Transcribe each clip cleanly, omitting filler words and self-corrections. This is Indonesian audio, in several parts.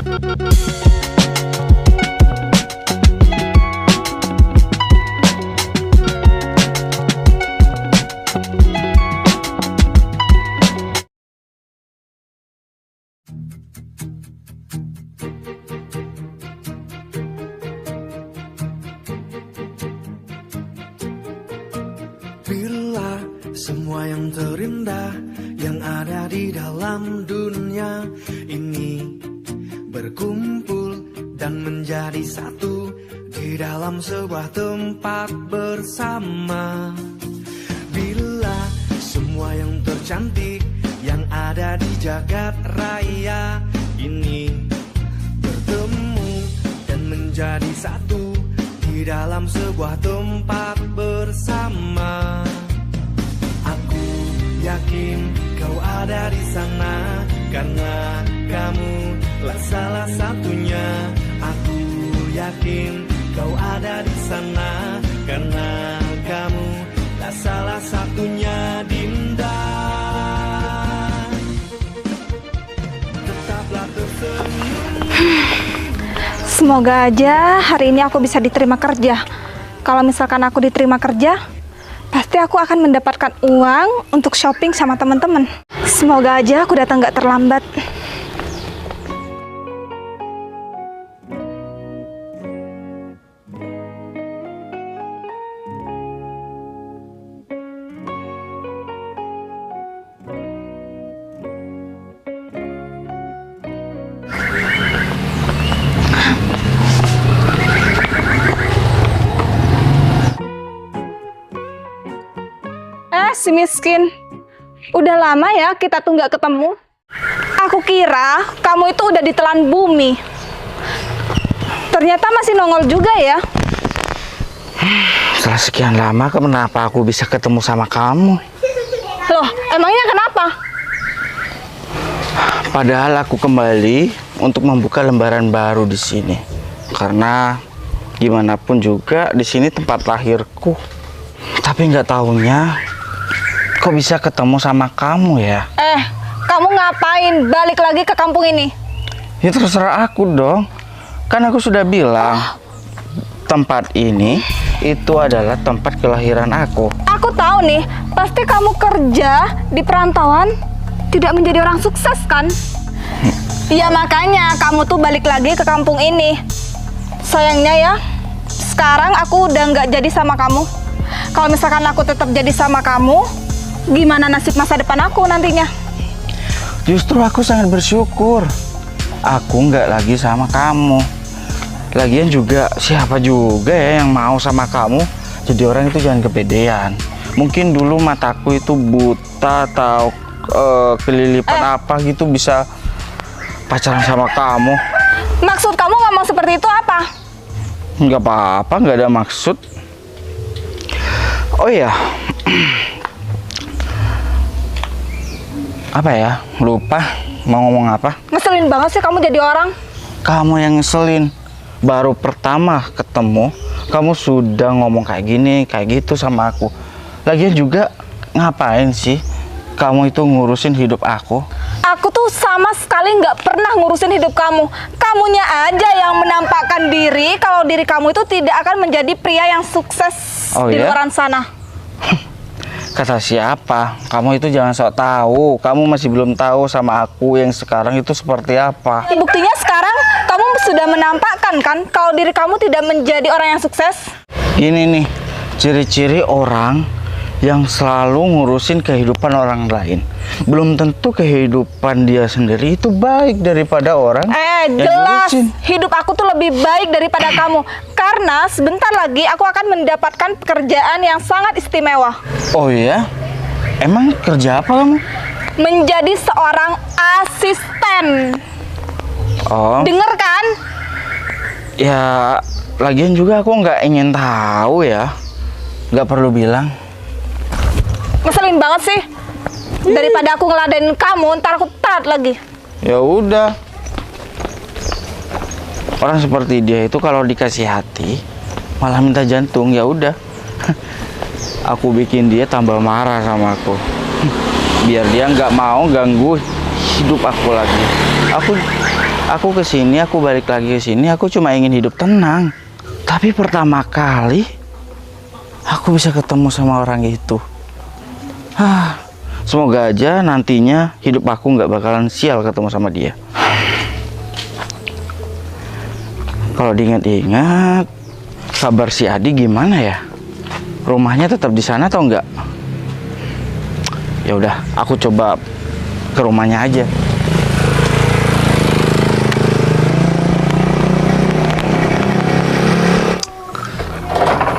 Bila semua yang terindah yang ada di dalam dunia ini berkumpul dan menjadi satu di dalam sebuah tempat bersama. Bila semua yang tercantik yang ada di jagat raya ini bertemu dan menjadi satu di dalam sebuah tempat bersama. Aku yakin kau ada di sana karena kamu lah salah satunya. Aku yakin kau ada di sana karena kamu lah salah satunya, Dinda. Tetaplah tersenyum. Semoga aja hari ini aku bisa diterima kerja. Kalau misalkan aku diterima kerja, pasti aku akan mendapatkan uang untuk shopping sama teman-teman. Semoga aja aku datang gak terlambat. Si miskin, udah lama ya kita tuh nggak ketemu. Aku kira kamu itu udah ditelan bumi. Ternyata masih nongol juga ya. Setelah sekian lama, kenapa aku bisa ketemu sama kamu? Loh, emangnya kenapa? Padahal aku kembali untuk membuka lembaran baru di sini. Karena gimana pun juga di sini tempat lahirku. Tapi nggak taunya kok bisa ketemu sama kamu ya? Kamu ngapain balik lagi ke kampung ini? Ya terserah aku dong. Kan aku sudah bilang tempat ini itu adalah tempat kelahiran aku. Aku tahu nih, pasti kamu kerja di perantauan, tidak menjadi orang sukses kan? Ya makanya kamu tuh balik lagi ke kampung ini. Sayangnya ya, sekarang aku udah nggak jadi sama kamu. Kalau misalkan aku tetap jadi sama kamu, gimana nasib masa depan aku nantinya? Justru aku sangat bersyukur aku nggak lagi sama kamu. Lagian juga siapa juga ya yang mau sama kamu? Jadi orang itu jangan kepedean. Mungkin dulu mataku itu buta atau kelilipan apa gitu bisa pacaran sama kamu. Maksud kamu ngomong seperti itu apa? Nggak apa-apa, nggak ada maksud. Oh ya, apa ya? Lupa mau ngomong apa. Ngeselin banget sih kamu jadi orang. Kamu yang ngeselin. Baru pertama ketemu, kamu sudah ngomong kayak gini, kayak gitu sama aku. Lagian juga ngapain sih kamu itu ngurusin hidup aku? Aku tuh sama sekali nggak pernah ngurusin hidup kamu. Kamunya aja yang menampakkan diri kalau diri kamu itu tidak akan menjadi pria yang sukses di luaran sana. Kata siapa? Kamu itu jangan sok tahu. Kamu masih belum tahu sama aku yang sekarang itu seperti apa. Buktinya sekarang kamu sudah menampakkan kan kalau diri kamu tidak menjadi orang yang sukses. Ini nih ciri-ciri orang yang selalu ngurusin kehidupan orang lain. Belum tentu kehidupan dia sendiri itu baik daripada orang yang jelas ngurusin. Hidup aku tuh lebih baik daripada kamu. Karena sebentar lagi aku akan mendapatkan pekerjaan yang sangat istimewa. Oh iya? Emang kerja apa kamu? Menjadi seorang asisten. Oh. Dengar kan? Ya, lagian juga aku nggak ingin tahu ya. Nggak perlu bilang. Ngeselin banget sih. Daripada aku ngeladenin kamu, ntar aku telat lagi. Ya udah. Orang seperti dia itu kalau dikasih hati malah minta jantung. Ya udah. Aku bikin dia tambah marah sama aku. Biar dia nggak mau ganggu hidup aku lagi. Aku kesini, aku balik lagi ke sini, aku cuma ingin hidup tenang. Tapi pertama kali aku bisa ketemu sama orang itu. Semoga aja nantinya hidup aku nggak bakalan sial ketemu sama dia. Kalau diingat-ingat, kabar si Adi gimana ya? Rumahnya tetap di sana atau enggak? Ya udah, aku coba ke rumahnya aja.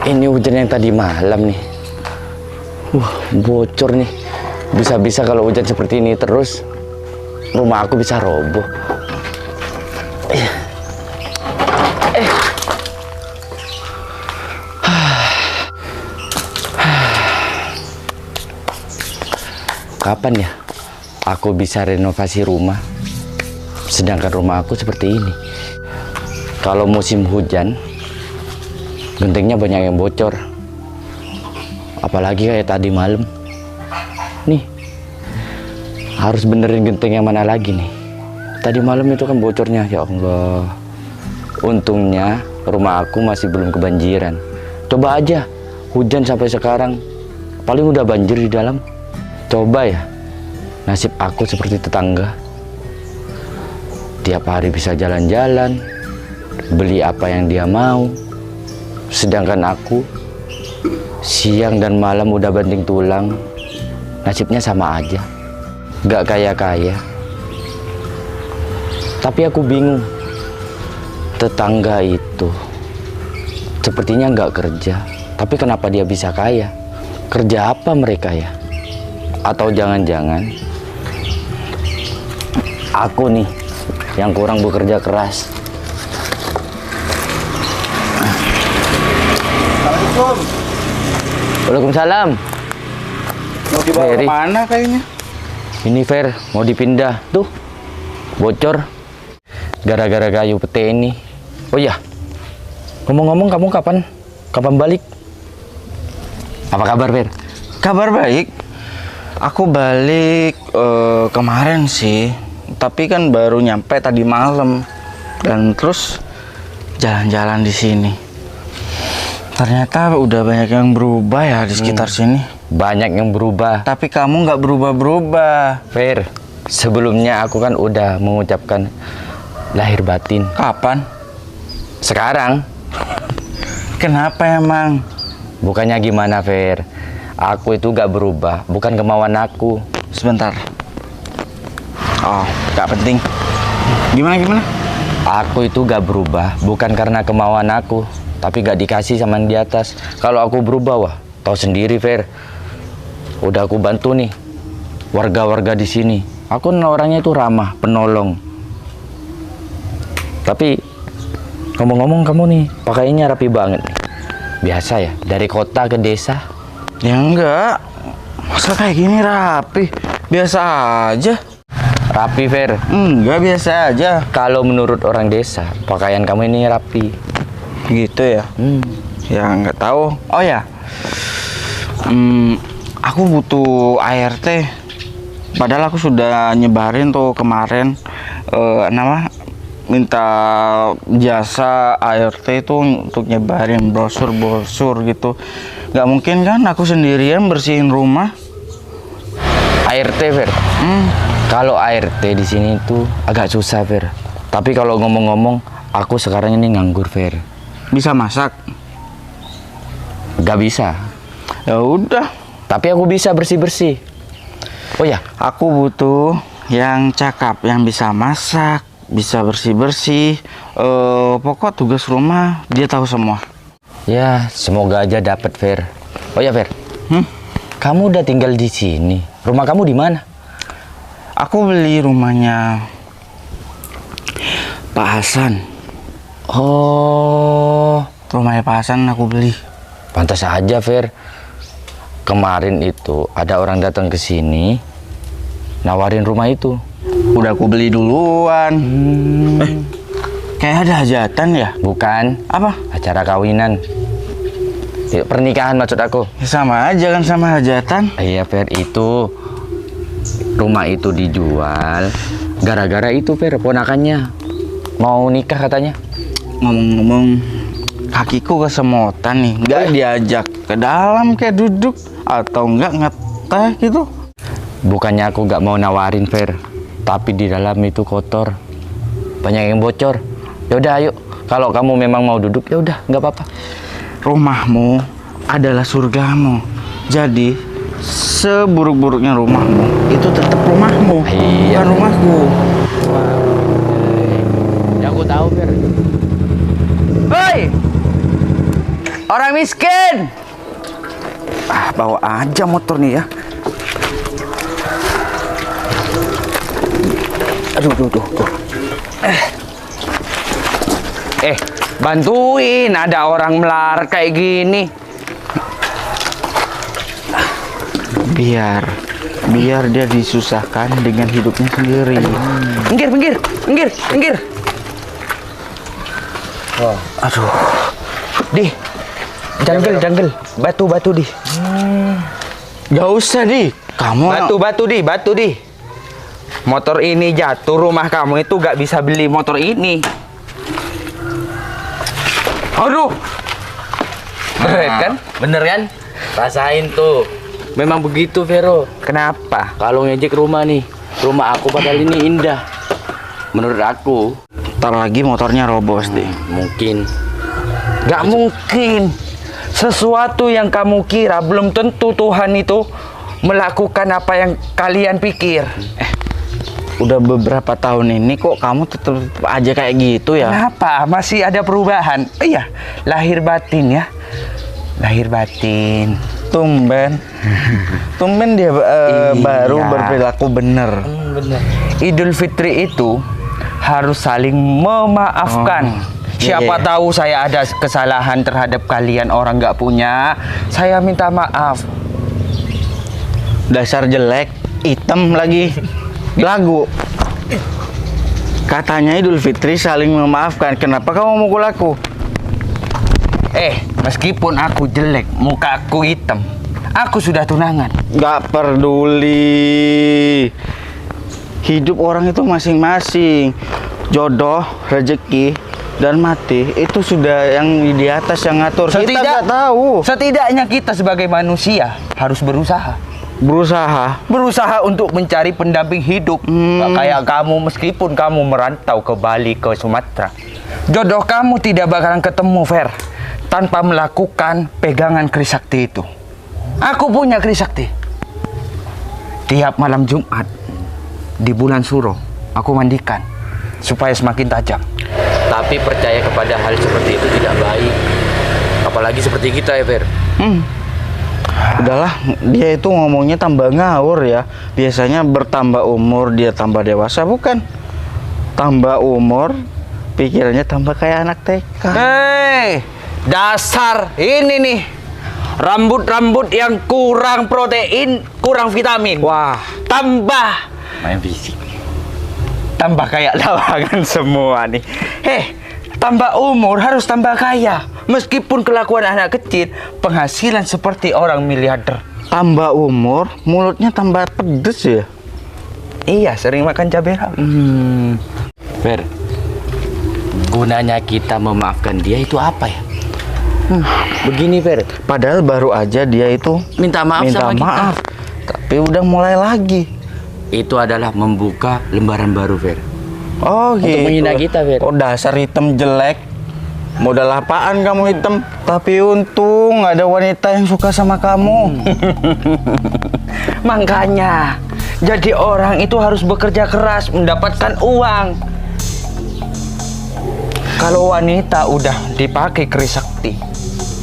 Ini hujan yang tadi malam nih. Wah, bocor nih. Bisa-bisa kalau hujan seperti ini terus, rumah aku bisa roboh. Kapan ya aku bisa renovasi rumah? Sedangkan rumah aku seperti ini. Kalau musim hujan, gentengnya banyak yang bocor. Apalagi kayak tadi malam. Nih, harus benerin genteng yang mana lagi nih. Tadi malam itu kan bocornya, ya Allah. Untungnya rumah aku masih belum kebanjiran. Coba aja hujan sampai sekarang, paling udah banjir di dalam. Coba ya, nasib aku seperti tetangga. Tiap hari bisa jalan-jalan, beli apa yang dia mau. Sedangkan aku siang dan malam udah banting tulang. Nasibnya sama aja, gak kaya-kaya. Tapi aku bingung, tetangga itu sepertinya gak kerja. Tapi kenapa dia bisa kaya? Kerja apa mereka ya? Atau jangan-jangan aku nih yang kurang bekerja keras. Assalamualaikum. Waalaikumsalam. Mau dibawa Ferry, kemana kayaknya? ini Fer, mau dipindah. Tuh, bocor. Gara-gara kayu pete ini. Oh iya, ngomong-ngomong kamu kapan balik? Apa kabar Fer? Kabar baik. Aku balik kemarin sih, tapi kan baru nyampe tadi malam dan terus jalan-jalan di sini. Ternyata udah banyak yang berubah ya di sekitar sini. Banyak yang berubah. Tapi kamu nggak berubah-berubah. Fer, sebelumnya aku kan udah mengucapkan lahir batin. Kapan? Sekarang, Kenapa emang? bukannya gimana Fer? Aku itu gak berubah, bukan kemauan aku. Sebentar. Oh, nggak penting. Gimana? Aku itu gak berubah, bukan karena kemauan aku, tapi gak dikasih sama yang di atas. Kalau aku berubah, wah, tahu sendiri Fer. Udah aku bantu nih warga-warga di sini. Aku orangnya itu ramah, penolong. Tapi ngomong-ngomong kamu nih pakainya rapi banget nih. Biasa ya, dari kota ke desa. Ya enggak. Masa kayak gini rapi? Biasa aja. Rapi Fer. Enggak, biasa aja. Kalau menurut orang desa, pakaian kamu ini rapi. Gitu ya? Ya nggak tahu. Oh ya. Aku butuh ART. Padahal aku sudah nyebarin tuh kemarin minta jasa ART itu untuk nyebarin brosur gitu. Nggak mungkin kan aku sendirian bersihin rumah. ART Fer. Kalau ART di sini tuh agak susah Fer. Tapi kalau ngomong-ngomong, aku sekarang ini nganggur Fer. Bisa masak? Gak bisa. Ya udah. Tapi aku bisa bersih-bersih. Oh ya, Aku butuh yang cakap, yang bisa masak, bisa bersih-bersih. Pokok tugas rumah dia tahu semua. ya semoga aja dapat Fer. Oh ya Fer, kamu udah tinggal di sini. Rumah kamu di mana? Aku beli rumahnya Pak Hasan. Oh, Rumahnya Pak Hasan aku beli. pantas aja Fer. Kemarin itu ada orang datang ke sini nawarin rumah itu. Udah aku beli duluan. Kayak ada hajatan ya? Bukan, Apa? acara kawinan. Pernikahan maksud aku. Ya sama aja kan sama hajatan. Iya Fer, itu rumah itu dijual gara-gara itu Fer, ponakannya Mau nikah katanya. Ngomong-ngomong, kakiku kesemutan nih. Nggak diajak ke dalam kayak duduk atau nggak ngeteh gitu. Bukannya aku nggak mau nawarin, Fer. Tapi di dalam itu kotor. Banyak yang bocor. Ya udah ayo. Kalau kamu memang mau duduk, ya udah, nggak apa-apa. Rumahmu adalah surgamu. Jadi seburuk-buruknya rumahmu itu tetap rumahmu, Iya. bukan rumahku. Ya aku tahu, Fer. Hei! Orang miskin! Ah, bawa aja motor nih ya. Aduh. Bantuin, ada orang melar kayak gini. Biar dia disusahkan dengan hidupnya sendiri. Minggir. Aduh. Di, jungle, batu di. Gak usah di. Kamu Batu di. Motor ini jatuh, rumah kamu itu gak bisa beli motor ini. Aduh. Berat kan? Bener kan? Rasain tuh. Memang begitu, Vero. Kenapa? Kalau ngejek rumah nih, rumah aku padahal ini indah. Menurut aku. ntar lagi motornya robos deh. Mungkin. Gak mungkin. Sesuatu yang kamu kira belum tentu Tuhan itu melakukan apa yang kalian pikir. Udah beberapa tahun ini kok kamu tetap aja kayak gitu ya? Kenapa? Masih ada perubahan. Iya, lahir batin ya. Lahir batin. Tumben dia baru berperilaku bener. Bener. Idul Fitri itu harus saling memaafkan. Siapa tahu saya ada kesalahan terhadap kalian orang nggak punya, saya minta maaf. Dasar jelek, hitam lagi. Lagu. Katanya Idul Fitri saling memaafkan. Kenapa kamu mukul aku? Meskipun aku jelek, muka aku hitam, aku sudah tunangan. Gak peduli. Hidup orang itu masing-masing. Jodoh, rezeki, dan mati itu sudah yang di atas yang ngatur. Kita nggak tahu. Setidaknya kita sebagai manusia harus berusaha untuk mencari pendamping hidup. Nggak kayak kamu, meskipun kamu merantau ke Bali, ke Sumatera, jodoh kamu tidak bakalan ketemu, Fer, tanpa melakukan pegangan Krisakti itu. Aku punya Krisakti. Tiap malam Jumat di bulan Suro aku mandikan supaya semakin tajam. Tapi percaya kepada hal seperti itu tidak baik, apalagi seperti kita ya, Fer. Udahlah, dia itu ngomongnya tambah ngawur ya. Biasanya bertambah umur dia tambah dewasa, bukan? Tambah umur pikirannya tambah kayak anak TK. Dasar ini nih rambut-rambut yang kurang protein, kurang vitamin. Wah, Tambah main fisik, tambah kayak lawangan semua nih. Tambah umur harus tambah kaya. Meskipun kelakuan anak kecil, penghasilan seperti orang miliarder. tambah umur mulutnya tambah pedes ya. Iya, sering makan cabai rawit. Fer, gunanya kita memaafkan dia itu apa ya? Begini, Fer. Padahal baru aja dia itu Minta maaf sama kita. Tapi udah mulai lagi. Itu adalah membuka lembaran baru, Fer. Oh Untuk gitu. menghina kita, Fer. Oh, dasar hitam jelek. Modal apaan kamu hitam? Tapi untung ada wanita yang suka sama kamu. Makanya, jadi orang itu harus bekerja keras mendapatkan uang. Kalau wanita udah dipakai Krisakti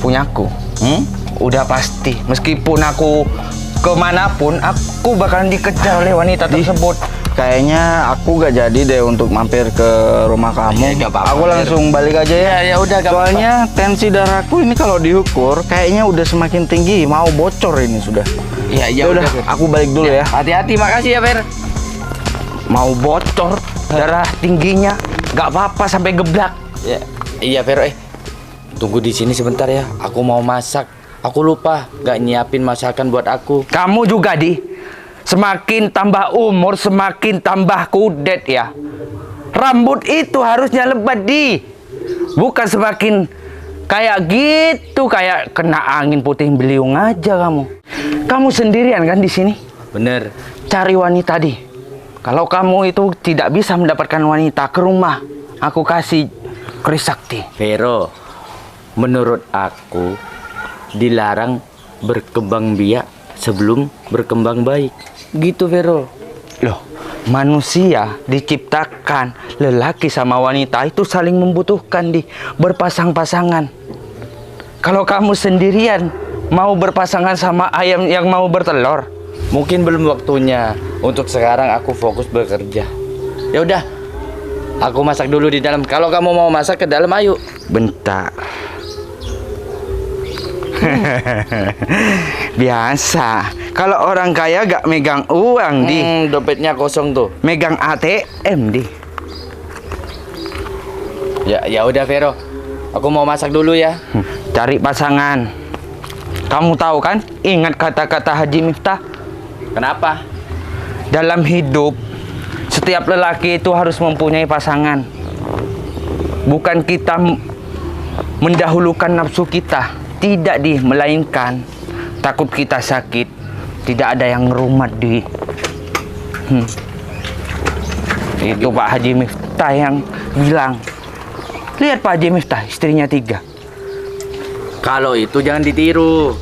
punyaku, udah pasti. Meskipun aku kemanapun, aku bakalan dikejar oleh wanita tersebut. Kayaknya aku gak jadi deh untuk mampir ke rumah kamu. Ya, gak apa-apa, Aku langsung balik aja ya. Ya udah, gak apa-apa. Soalnya tensi darahku ini kalau diukur kayaknya udah semakin tinggi, mau bocor ini sudah. Ya Udah, aku balik dulu ya. Hati-hati, makasih ya, Fer. Mau bocor darah tingginya, nggak apa-apa sampai geblak. Ya, iya, Fer. Tunggu di sini sebentar ya. Aku mau masak. Aku lupa nggak nyiapin masakan buat aku. Kamu juga, Di. Semakin tambah umur, semakin tambah kudet ya. Rambut itu harusnya lebat di, bukan semakin kayak gitu, kayak kena angin puting beliung aja kamu. Kamu sendirian kan di sini? Bener. Cari wanita di. Kalau kamu itu tidak bisa mendapatkan wanita, ke rumah aku kasih keris sakti. Vero, menurut aku dilarang berkembang biak sebelum berkembang baik. Gitu Vero. Loh, manusia diciptakan lelaki sama wanita itu saling membutuhkan di, berpasang-pasangan. Kalau kamu sendirian mau berpasangan sama ayam yang mau bertelur, Mungkin belum waktunya. Untuk sekarang aku fokus bekerja. Ya udah, aku masak dulu di dalam. Kalau kamu mau masak ke dalam, ayo. bentar. Biasa. Kalau orang kaya gak megang uang di, Dompetnya kosong tuh. megang ATM di. Ya udah Vero, aku mau masak dulu ya. Cari pasangan. Kamu tahu kan? Ingat kata-kata Haji Miftah. Kenapa? Dalam hidup, setiap lelaki itu harus mempunyai pasangan. Bukan kita mendahulukan nafsu kita. Tidak di, melainkan takut kita sakit. Tidak ada yang ngerumat di. Itu Pak Haji Miftah yang bilang. Lihat Pak Haji Miftah, istrinya 3. Kalau itu jangan ditiru.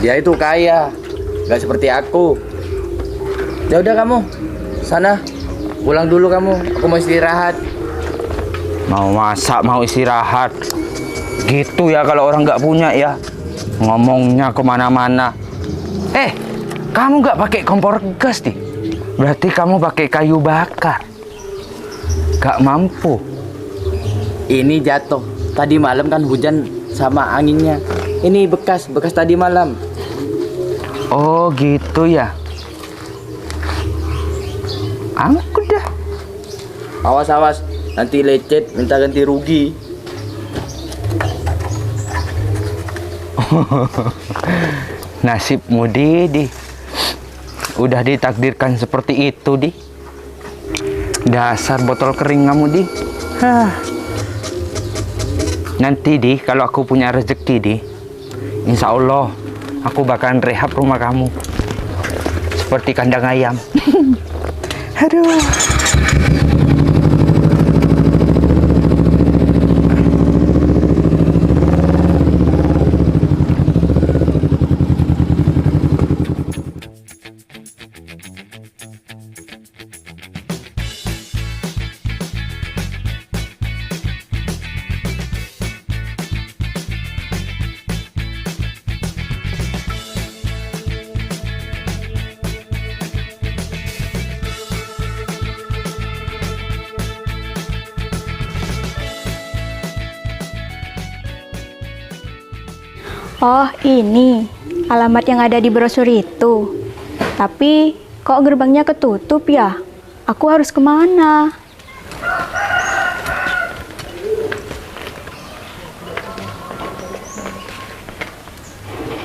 Dia itu kaya, gak seperti aku. Ya udah kamu, sana pulang dulu kamu. Aku mau istirahat. Mau masak, mau istirahat. Gitu ya kalau orang nggak punya ya. Ngomongnya kemana-mana. Kamu nggak pakai kompor gas nih. Berarti kamu pakai kayu bakar. Gak mampu. Ini jatuh. Tadi malam kan hujan sama anginnya. Ini bekas tadi malam. Oh gitu ya. Angkut dah. Awas, nanti lecet minta ganti rugi. Nasibmu di. Udah ditakdirkan seperti itu di. Dasar botol kering kamu di. Nanti di, kalau aku punya rezeki di, insya Allah aku bakalan rehab rumah kamu seperti kandang ayam. Aduh. Oh, ini alamat yang ada di brosur itu. Tapi kok gerbangnya ketutup ya? Aku harus kemana?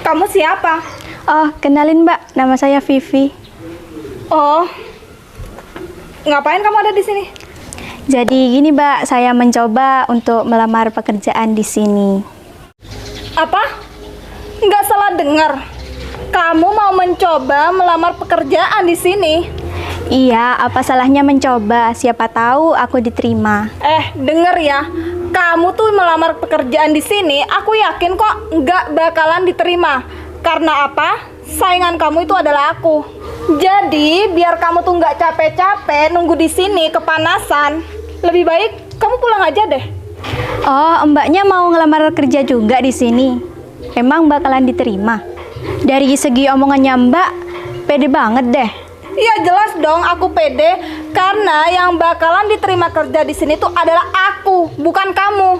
Kamu siapa? Oh, kenalin Mbak, nama saya Vivi. Oh, ngapain kamu ada di sini? Jadi gini Mbak, saya mencoba untuk melamar pekerjaan di sini. Apa? Nggak salah dengar. Kamu mau mencoba melamar pekerjaan di sini? Iya, apa salahnya mencoba? Siapa tahu aku diterima. Denger ya. Kamu tuh melamar pekerjaan di sini, aku yakin kok nggak bakalan diterima. Karena apa? Saingan kamu itu adalah aku. Jadi, biar kamu tuh nggak capek-capek nunggu di sini kepanasan, lebih baik kamu pulang aja deh. Oh, mbaknya mau ngelamar kerja juga di sini. Emang bakalan diterima? Dari segi omongannya mbak, pede banget deh. Iya jelas dong aku pede, karena yang bakalan diterima kerja di sini tuh adalah aku, bukan kamu.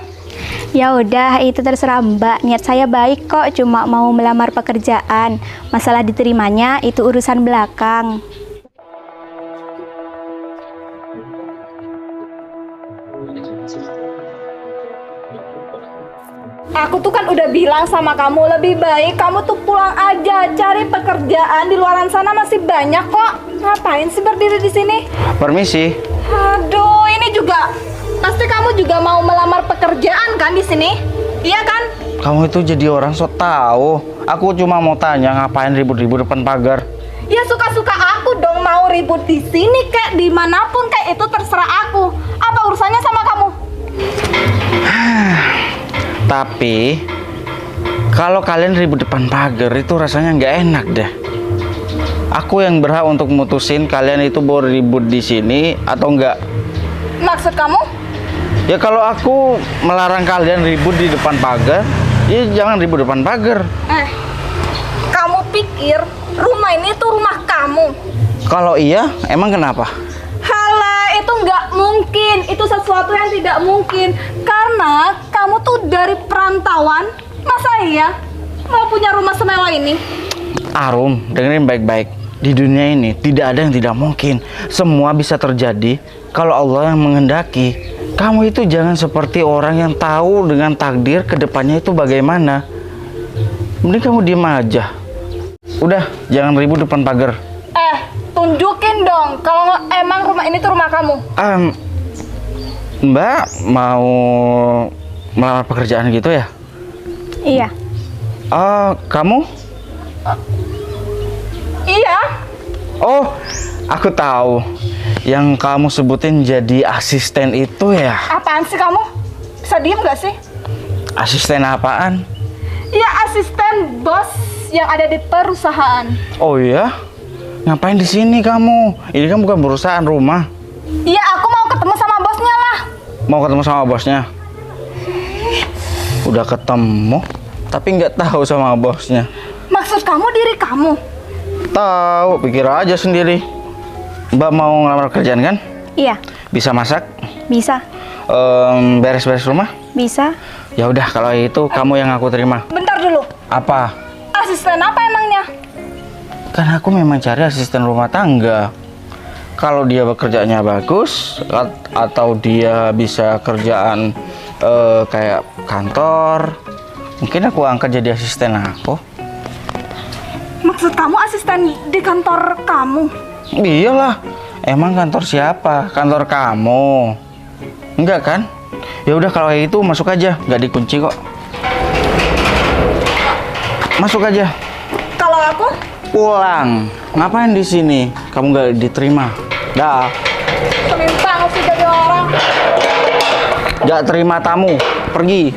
Ya udah, itu terserah mbak. Niat saya baik kok, cuma mau melamar pekerjaan. Masalah diterimanya itu urusan belakang. Aku tuh kan udah bilang sama kamu, lebih baik kamu tuh pulang aja, cari pekerjaan di luaran sana masih banyak kok. Ngapain sih berdiri di sini? Permisi. Aduh, ini juga pasti kamu juga mau melamar pekerjaan kan di sini? Iya kan? Kamu itu jadi orang sok tahu. Aku cuma mau tanya ngapain ribut-ribut depan pagar. Ya suka-suka aku dong, mau ribut di sini kayak dimanapun kayak itu terserah aku. Apa urusannya sama kamu? Tapi kalau kalian ribut depan pagar itu rasanya nggak enak deh. Aku yang berhak untuk mutusin kalian itu boleh ribut di sini atau enggak. Maksud kamu? Ya kalau aku melarang kalian ribut di depan pagar, ya jangan ribut depan pagar. Kamu pikir rumah ini tuh rumah kamu? Kalau iya, emang kenapa? Halah, itu nggak mungkin. Itu sesuatu yang tidak mungkin. Karena kamu tuh dari perantauan. Masa iya mau punya rumah semewah ini? Arum, dengerin baik-baik. Di dunia ini tidak ada yang tidak mungkin. Semua bisa terjadi kalau Allah yang menghendaki. Kamu itu jangan seperti orang yang tahu dengan takdir kedepannya itu bagaimana. Mending kamu diem aja. Udah, jangan ribut depan pagar. Tunjukin dong kalau emang rumah ini tuh rumah kamu. Mbak mau melamar pekerjaan gitu ya? Iya. Kamu? Iya. Oh, aku tahu. Yang kamu sebutin jadi asisten itu ya? Apaan sih kamu? Bisa diem gak sih? Asisten apaan? Iya, asisten bos yang ada di perusahaan. Oh iya? Ngapain di sini kamu? Ini kan bukan perusahaan, rumah. Iya, aku mau ketemu sama bosnya lah. Mau ketemu sama bosnya? Udah ketemu, tapi nggak tahu sama bosnya. Maksud kamu diri kamu? Tahu, pikir aja sendiri. Mbak mau ngelamar kerjaan kan? Iya. Bisa masak? Bisa. Beres-beres rumah? Bisa. Ya udah, kalau itu kamu yang aku terima. Bentar dulu. Apa? Asisten apa emangnya? Kan aku memang cari asisten rumah tangga. Kalau dia bekerjanya bagus atau dia bisa kerjaan kayak kantor, mungkin aku angkat jadi asisten aku. Maksud kamu asisten di kantor kamu? Iyalah, emang kantor siapa? Kantor kamu? Enggak kan? Ya udah kalau kayak itu masuk aja, nggak dikunci kok. Masuk aja. Kalau aku? Pulang. Ngapain di sini? Kamu nggak diterima. Dah. Pemin banget sih jadi orang. Nggak terima tamu. Pergi.